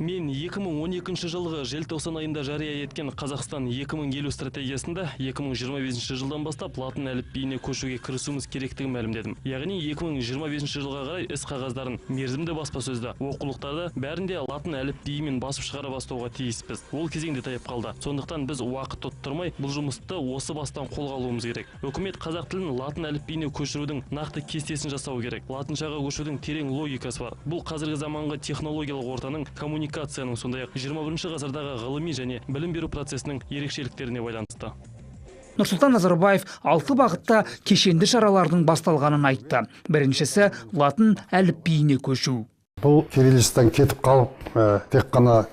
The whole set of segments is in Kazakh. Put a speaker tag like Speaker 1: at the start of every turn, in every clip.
Speaker 1: Мен 2012 жылғы желтоқсан айында жария еткен Қазақстан 2050 стратегиясында 2025 жылдан бастап латын әліпбиіне көшуге кірісуіміз керектігін мәлімдедім. Яғни 2025 жылға қарай іс қағаздарын мерзімді баспасөзді, оқулықтарды бәрінде латын әліпбиімен басып шығара бастауға тиіспіз. Ол кезеңде таяп қалды. Сондықтан біз уақыт тоттырмай бұл жұмысты осы бастан қолға алуымыз керек. Үкімет қазақ тілін латын әліпбиіне көшірудің нақты кестесін жасау керек. Латыншаға көшудің терең логикасы бар. Бұл қазіргі заманғы технологиялық ортаның, коммуникацияның, сондай-ақ 21 ғасырдағы ғылыми және білім беру процесінің ерекшеліктеріне байланысты.
Speaker 2: Нұрсұлтан Назарбаев 6 бағытта кешенді шаралардың басталғанын айтты. Біріншісі латын әліпбиіне көшу.
Speaker 3: Бұл кириллицадан кетіп қалып, тек қана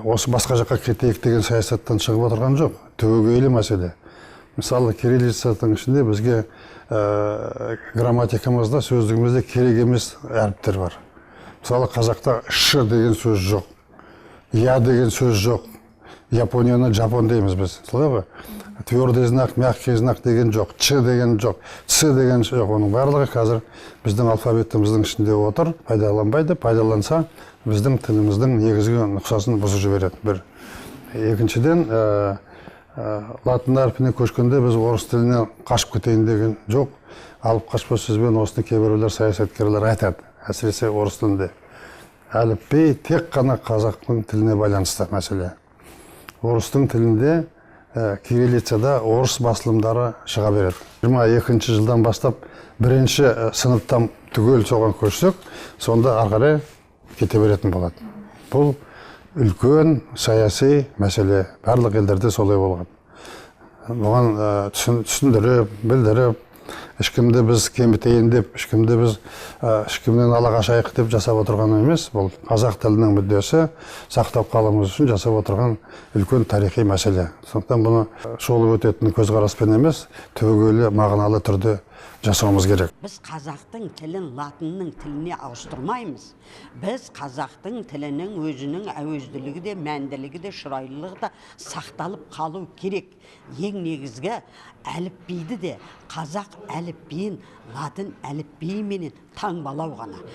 Speaker 3: осы басқа жаққа кетейік деген саясаттан шығып отырған жоқ. Түбегейлі мәселе. Мысалы, кириллицаның ішінде бізге грамматикамызда, сөздігімізде керек емес әріптер бар. Мысалы, қазақта ш деген сөз жоқ, я деген сөз жоқ. Японияны жапон дейміз біз. Солай ғой? Твердый знак, мягкий знак деген жоқ, ч деген жоқ, ц деген жоқ. Оның барлығы қазір біздің алфавитіміздің ішінде отыр, пайдаланбайды. Пайдаланса, біздің тіліміздің негізгі нұсқасын бұзып жібереді. Бір. Екіншіден, латын әрпіне көшкенде біз орыс тіліне қашып кетейін деген жоқ. Алып қашпа сөзбен осыны кейбіреулер, саясаткерлер айтады. Әсіресе орыс тілінде. Әліпби тек қана қазақтың тіліне байланысты мәселе. Орыстың тілінде кириллицада орыс басылымдары шыға береді. 22 жылдан бастап бірінші сыныптан түгел соған көшсек, сонда ары кете беретін болады. Бұл үлкен саяси мәселе. Барлық елдерде солай болған. Бұған түсіндіріп, білдіріп, ешкімді біз кемітейін деп, ешкімнен ала қашайық деп жасап отырған емес. Бұл қазақ тілінің мүддесі сақтап қалуымыз үшін жасап отырған үлкен тарихи мәселе. Сондықтан бұны шолып өтетін көзқараспен емес, түбегейлі мағыналы түрде жасауымыз керек.
Speaker 4: Біз қазақтың тілін латынның тіліне ауыстырмаймыз. Біз қазақтың тілінің өзінің әуезділігі де, мәнділігі де, шырайлылығы да сақталып қалу керек. Ең негізгі әліпбиді де қазақ әліпбиін латын әліпбиіменен таңбалау ғана.